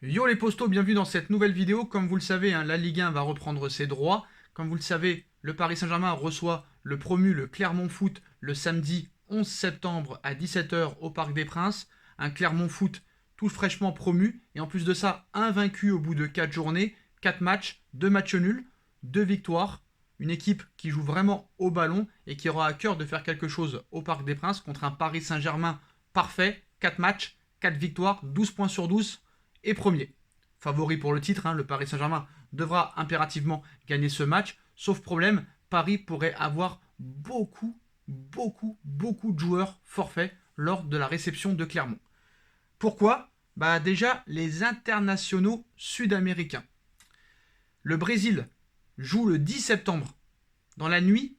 Yo les postos, bienvenue dans cette nouvelle vidéo. Comme vous le savez, la Ligue 1 va reprendre ses droits. Comme vous le savez, le Paris Saint-Germain reçoit le promu, le Clermont Foot, le samedi 11 septembre à 17 h au Parc des Princes. Un Clermont Foot tout fraîchement promu. Et en plus de ça, invaincu au bout de 4 journées, 4 matchs, 2 matchs nuls, 2 victoires. Une équipe qui joue vraiment au ballon et qui aura à cœur de faire quelque chose au Parc des Princes contre un Paris Saint-Germain parfait. 4 matchs, 4 victoires, 12 points sur 12 et premier. Favori pour le titre, le Paris Saint-Germain devra impérativement gagner ce match. Sauf problème, Paris pourrait avoir beaucoup de joueurs forfaits lors de la réception de Clermont. Pourquoi ? Déjà, les internationaux sud-américains. Le Brésil joue le 10 septembre, dans la nuit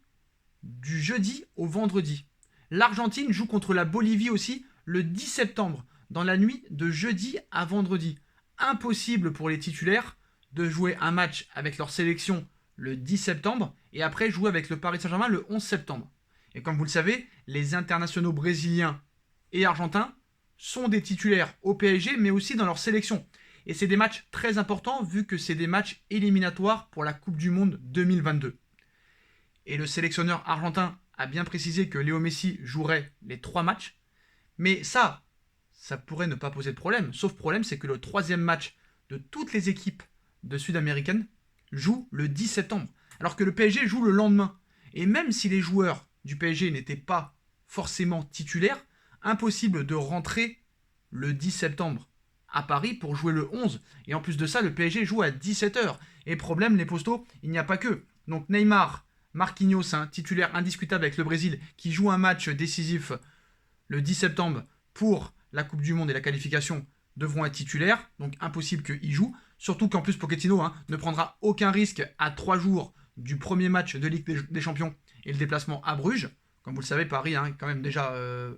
du jeudi au vendredi. L'Argentine joue contre la Bolivie aussi le 10 septembre, dans la nuit de jeudi à vendredi. Impossible pour les titulaires de jouer un match avec leur sélection le 10 septembre et après jouer avec le Paris Saint-Germain le 11 septembre. Et comme vous le savez, les internationaux brésiliens et argentins sont des titulaires au PSG mais aussi dans leur sélection. Et c'est des matchs très importants vu que c'est des matchs éliminatoires pour la Coupe du Monde 2022. Et le sélectionneur argentin a bien précisé que Léo Messi jouerait les 3 matchs. Mais ça pourrait ne pas poser de problème. Sauf problème, c'est que le 3e match de toutes les équipes de sud-américaines joue le 10 septembre. Alors que le PSG joue le lendemain. Et même si les joueurs du PSG n'étaient pas forcément titulaires, impossible de rentrer le 10 septembre à Paris pour jouer le 11. Et en plus de ça, le PSG joue à 17 h. Et problème, les postos, il n'y a pas que. Donc Neymar, Marquinhos, titulaire indiscutable avec le Brésil, qui joue un match décisif le 10 septembre pour la Coupe du Monde et la qualification, devront être titulaires. Donc impossible qu'ils jouent. Surtout qu'en plus Pochettino ne prendra aucun risque à 3 jours du premier match de Ligue des Champions et le déplacement à Bruges. Comme vous le savez, Paris quand même déjà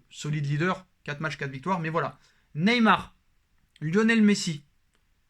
solide leader, 4 matchs, 4 victoires. Mais voilà, Neymar, Lionel Messi,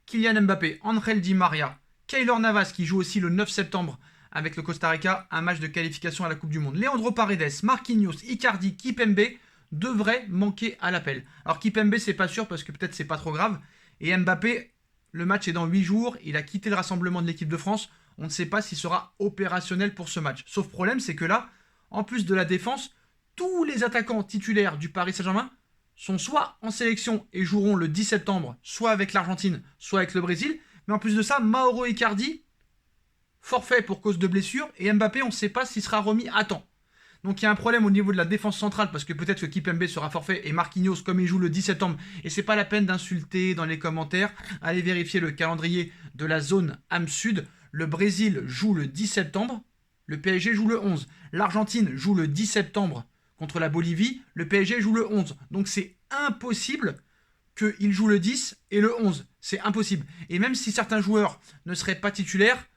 Kylian Mbappé, Ángel Di María, Keylor Navas qui joue aussi le 9 septembre avec le Costa Rica, un match de qualification à la Coupe du Monde. Leandro Paredes, Marquinhos, Icardi, Kimpembe devraient manquer à l'appel. Alors Kimpembe, c'est pas sûr parce que peut-être c'est pas trop grave. Et Mbappé, le match est dans 8 jours. Il a quitté le rassemblement de l'équipe de France. On ne sait pas s'il sera opérationnel pour ce match. Sauf problème, c'est que là, en plus de la défense, tous les attaquants titulaires du Paris Saint-Germain sont soit en sélection et joueront le 10 septembre, soit avec l'Argentine, soit avec le Brésil. Mais en plus de ça, Mauro Icardi, forfait pour cause de blessure. Et Mbappé, on ne sait pas s'il sera remis à temps. Donc il y a un problème au niveau de la défense centrale parce que peut-être que Kimpembe sera forfait et Marquinhos comme il joue le 10 septembre et c'est pas la peine d'insulter dans les commentaires. Allez vérifier le calendrier de la zone AM Sud. Le Brésil joue le 10 septembre, le PSG joue le 11. L'Argentine joue le 10 septembre contre la Bolivie, le PSG joue le 11. Donc c'est impossible qu'il joue le 10 et le 11. C'est impossible. Et même si certains joueurs ne seraient pas titulaires,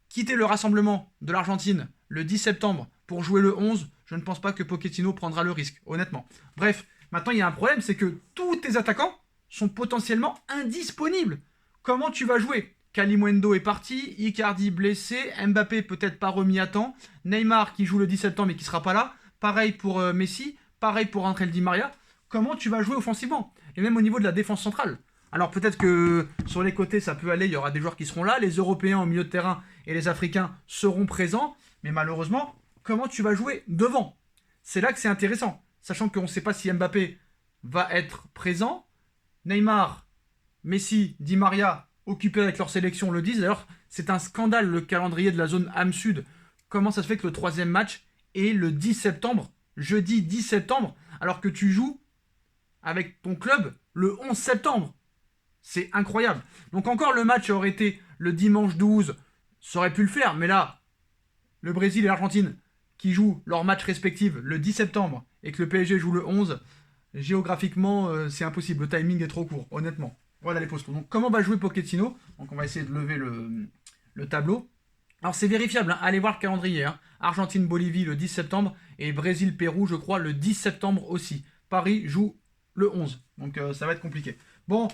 quitter le rassemblement de l'Argentine le 10 septembre pour jouer le 11, je ne pense pas que Pochettino prendra le risque, honnêtement. Bref, maintenant il y a un problème, c'est que tous tes attaquants sont potentiellement indisponibles. Comment tu vas jouer ? Kalimundo est parti, Icardi blessé, Mbappé peut-être pas remis à temps, Neymar qui joue le 10 septembre et qui sera pas là, pareil pour Messi, pareil pour Ángel Di María. Comment tu vas jouer offensivement ? Et même au niveau de la défense centrale. Alors peut-être que sur les côtés ça peut aller, il y aura des joueurs qui seront là, les Européens au milieu de terrain et les Africains seront présents, mais malheureusement, comment tu vas jouer devant ? C'est là que c'est intéressant, sachant qu'on ne sait pas si Mbappé va être présent, Neymar, Messi, Di María occupés avec leur sélection le 10. D'ailleurs, c'est un scandale le calendrier de la zone AM Sud. Comment ça se fait que le 3e match est le 10 septembre, jeudi 10 septembre, alors que tu joues avec ton club le 11 septembre ? C'est incroyable. Donc encore le match aurait été le dimanche 12, ça aurait pu le faire, mais là, le Brésil et l'Argentine qui jouent leur match respectif le 10 septembre et que le PSG joue le 11, géographiquement, c'est impossible. Le timing est trop court, honnêtement. Voilà les postos. Donc comment va jouer Pochettino ? Donc on va essayer de lever le tableau. Alors c'est vérifiable, allez voir le calendrier. Argentine-Bolivie le 10 septembre et Brésil-Pérou, je crois, le 10 septembre aussi. Paris joue le 11, donc ça va être compliqué. Bon,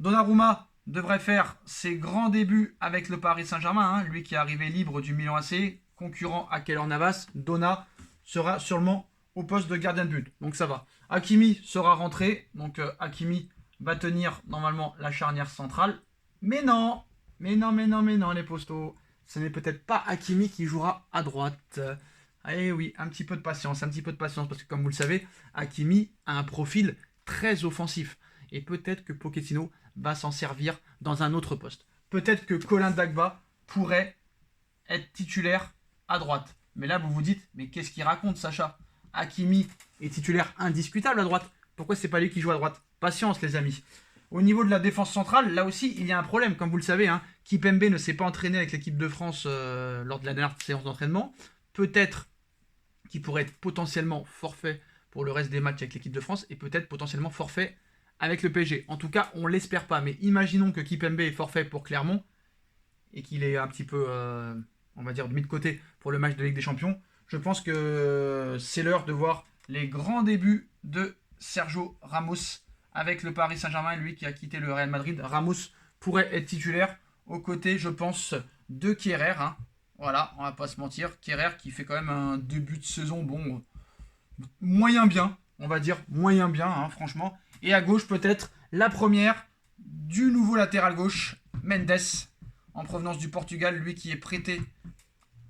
Donnarumma devrait faire ses grands débuts avec le Paris Saint-Germain, lui qui est arrivé libre du Milan AC, concurrent à Keylor Navas. Donna sera sûrement au poste de gardien de but, donc ça va. Hakimi sera rentré, donc Hakimi va tenir normalement la charnière centrale. Mais non, mais non, mais non, mais non, les postos. Ce n'est peut-être pas Hakimi qui jouera à droite. Eh oui, un petit peu de patience, parce que comme vous le savez, Hakimi a un profil très offensif. Et peut-être que Pochettino va s'en servir dans un autre poste. Peut-être que Colin Dagba pourrait être titulaire à droite. Mais là, vous vous dites, mais qu'est-ce qu'il raconte, Sacha? Hakimi est titulaire indiscutable à droite. Pourquoi c'est pas lui qui joue à droite? Patience, les amis. Au niveau de la défense centrale, là aussi, il y a un problème. Comme vous le savez, Kimpembe ne s'est pas entraîné avec l'équipe de France lors de la dernière séance d'entraînement. Peut-être qu'il pourrait être potentiellement forfait pour le reste des matchs avec l'équipe de France et peut-être potentiellement forfait avec le PSG. En tout cas, on ne l'espère pas. Mais imaginons que Kimpembe est forfait pour Clermont et qu'il est un petit peu, on va dire, mis de côté pour le match de Ligue des Champions. Je pense que c'est l'heure de voir les grands débuts de Sergio Ramos avec le Paris Saint-Germain, lui qui a quitté le Real Madrid. Ramos pourrait être titulaire aux côtés, je pense, de Kehrer. Voilà, on va pas se mentir. Kehrer qui fait quand même un début de saison, bon, moyen bien, on va dire, moyen bien, franchement. Et à gauche, peut-être, la première du nouveau latéral gauche, Mendes, en provenance du Portugal, lui qui est prêté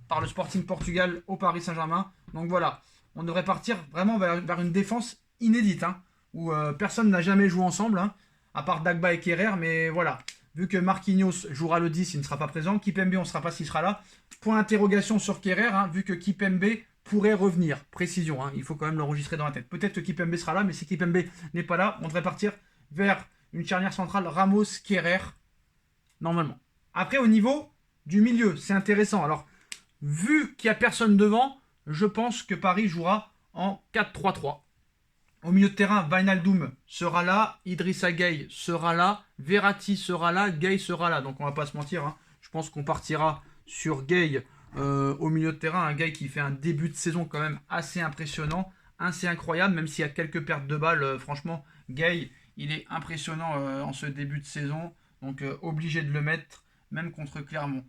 par le Sporting Portugal au Paris Saint-Germain. Donc voilà, on devrait partir vraiment vers une défense inédite, où personne n'a jamais joué ensemble, à part Dagba et Kehrer, mais voilà. Vu que Marquinhos jouera le 10, il ne sera pas présent. Kimpembe, on ne saura pas s'il sera là. Point d'interrogation sur Kehrer, vu que Kimpembe pourrait revenir. Précision, il faut quand même l'enregistrer dans la tête. Peut-être que Kimpembe sera là, mais si Kimpembe n'est pas là, on devrait partir vers une charnière centrale Ramos-Kehrer, normalement. Après, au niveau du milieu, c'est intéressant. Alors, vu qu'il n'y a personne devant, je pense que Paris jouera en 4-3-3. Au milieu de terrain, Wijnaldum sera là, Idrissa Gueye sera là, Verratti sera là, Gueye sera là. Donc on va pas se mentir, je pense qu'on partira sur Gueye au milieu de terrain. Un Gueye qui fait un début de saison quand même assez impressionnant, assez incroyable, même s'il y a quelques pertes de balles. Franchement, Gueye, il est impressionnant en ce début de saison. Donc obligé de le mettre, même contre Clermont.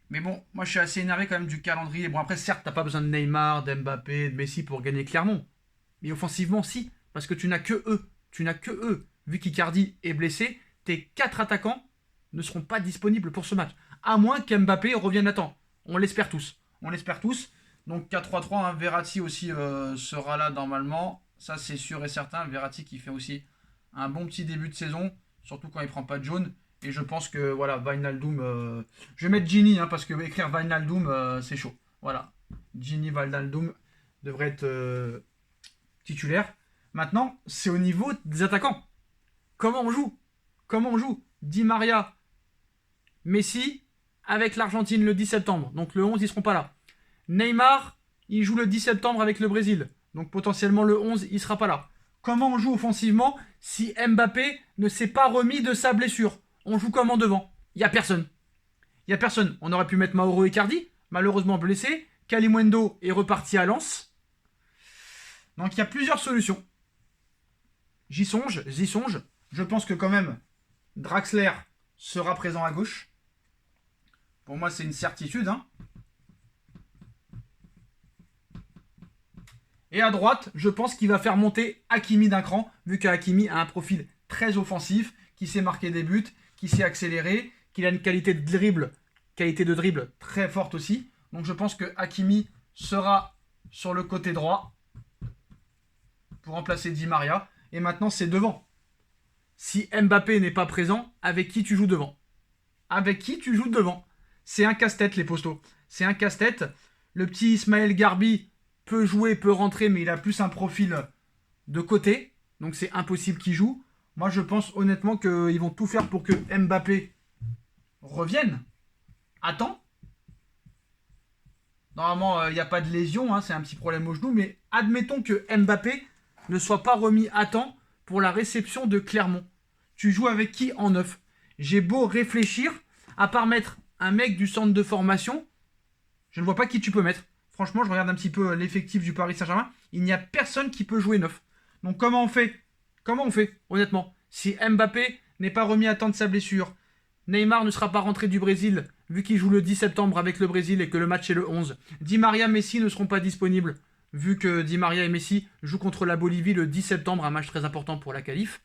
Mais bon, moi je suis assez énervé quand même du calendrier. Bon après, certes, t'as pas besoin de Neymar, d'Mbappé, de Messi pour gagner Clermont. Mais offensivement, si, parce que tu n'as que eux. Tu n'as que eux. Vu qu'Icardi est blessé, tes 4 attaquants ne seront pas disponibles pour ce match. À moins qu'Mbappé revienne à temps. On l'espère tous. On l'espère tous. Donc 4-3-3, Verratti aussi sera là normalement. Ça, c'est sûr et certain. Verratti qui fait aussi un bon petit début de saison, surtout quand il prend pas de jaune. Et je pense que, voilà, Wijnaldum... je vais mettre Gini, parce que écrire Wijnaldum, c'est chaud. Voilà. Gini, Wijnaldum devrait être... titulaire. Maintenant, c'est au niveau des attaquants. Comment on joue? Comment on joue? Di Maria, Messi, avec l'Argentine le 10 septembre. Donc le 11, ils ne seront pas là. Neymar, il joue le 10 septembre avec le Brésil. Donc potentiellement le 11, il ne sera pas là. Comment on joue offensivement si Mbappé ne s'est pas remis de sa blessure? On joue comment devant? Il n'y a personne. Il n'y a personne. On aurait pu mettre Mauro Icardi, malheureusement blessé. Kalimundo est reparti à Lens. Donc il y a plusieurs solutions. J'y songe. Je pense que quand même, Draxler sera présent à gauche. Pour moi, c'est une certitude. Et à droite, je pense qu'il va faire monter Hakimi d'un cran, vu qu'Hakimi a un profil très offensif, qui sait marquer des buts, qui sait accélérer, qu'il a une qualité de dribble très forte aussi. Donc je pense que Hakimi sera sur le côté droit pour remplacer Di Maria. Et maintenant, c'est devant. Si Mbappé n'est pas présent, avec qui tu joues devant? Avec qui tu joues devant? C'est un casse-tête, les postos. C'est un casse-tête. Le petit Ismaël Garbi peut jouer, peut rentrer, mais il a plus un profil de côté. Donc c'est impossible qu'il joue. Moi, je pense honnêtement qu'ils vont tout faire pour que Mbappé revienne à temps. Normalement, il n'y a pas de lésion, c'est un petit problème au genou. Mais admettons que Mbappé ne soit pas remis à temps pour la réception de Clermont. Tu joues avec qui en neuf? J'ai beau réfléchir, à part mettre un mec du centre de formation, je ne vois pas qui tu peux mettre. Franchement, je regarde un petit peu l'effectif du Paris Saint-Germain. Il n'y a personne qui peut jouer neuf. Donc comment on fait? Honnêtement? Si Mbappé n'est pas remis à temps de sa blessure, Neymar ne sera pas rentré du Brésil, vu qu'il joue le 10 septembre avec le Brésil et que le match est le 11. Di Maria, Messi ne seront pas disponibles, vu que Di Maria et Messi jouent contre la Bolivie le 10 septembre, un match très important pour la qualif.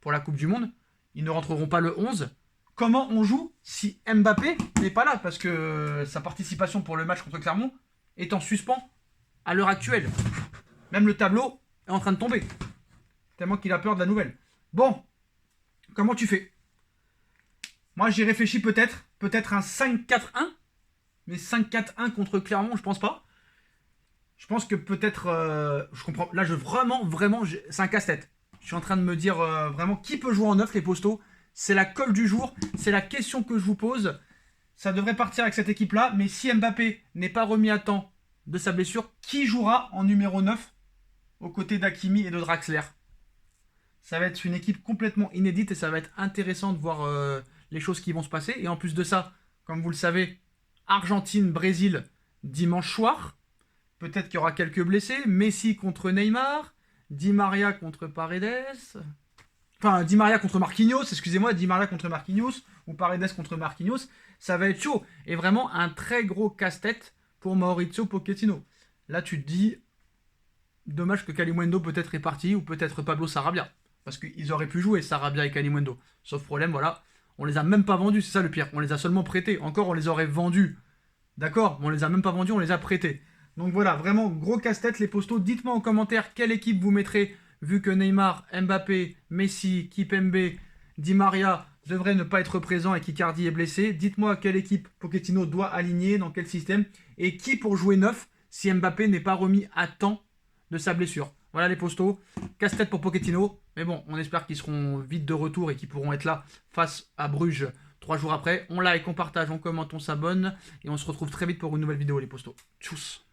pour la Coupe du Monde. Ils ne rentreront pas le 11. Comment on joue si Mbappé n'est pas là? Parce que sa participation pour le match contre Clermont est en suspens à l'heure actuelle. Même le tableau est en train de tomber. Tellement qu'il a peur de la nouvelle. Bon, comment tu fais? Moi, j'y réfléchis peut-être. Peut-être un 5-4-1. Mais 5-4-1 contre Clermont, je pense pas. Je pense que peut-être... je comprends. Là, vraiment, c'est un casse-tête. Je suis en train de me dire vraiment qui peut jouer en neuf, les postos. C'est la colle du jour. C'est la question que je vous pose. Ça devrait partir avec cette équipe-là. Mais si Mbappé n'est pas remis à temps de sa blessure, qui jouera en numéro 9 aux côtés d'Hakimi et de Draxler? Ça va être une équipe complètement inédite et ça va être intéressant de voir les choses qui vont se passer. Et en plus de ça, comme vous le savez, Argentine-Brésil dimanche soir. Peut-être qu'il y aura quelques blessés. Messi contre Neymar. Di Maria contre Paredes. Enfin, Di Maria contre Marquinhos, excusez-moi, Di Maria contre Marquinhos. Ou Paredes contre Marquinhos. Ça va être chaud. Et vraiment un très gros casse-tête pour Mauricio Pochettino. Là, tu te dis, dommage que Kalimundo peut-être est parti. Ou peut-être Pablo Sarabia. Parce qu'ils auraient pu jouer Sarabia et Kalimundo. Sauf problème, voilà. On les a même pas vendus, c'est ça le pire. On les a seulement prêtés. Encore, on les aurait vendus. D'accord, mais on les a même pas vendus, on les a prêtés. Donc voilà, vraiment gros casse-tête les postos. Dites-moi en commentaire quelle équipe vous mettrez, vu que Neymar, Mbappé, Messi, Kipembe, Di Maria devraient ne pas être présents et qu'Icardi est blessé. Dites-moi quelle équipe Pochettino doit aligner, dans quel système, et qui pour jouer neuf si Mbappé n'est pas remis à temps de sa blessure. Voilà les postos. Casse-tête pour Pochettino. Mais bon, on espère qu'ils seront vite de retour et qu'ils pourront être là face à Bruges 3 jours après. On like, on partage, on commente, on s'abonne. Et on se retrouve très vite pour une nouvelle vidéo les postos. Tchuss.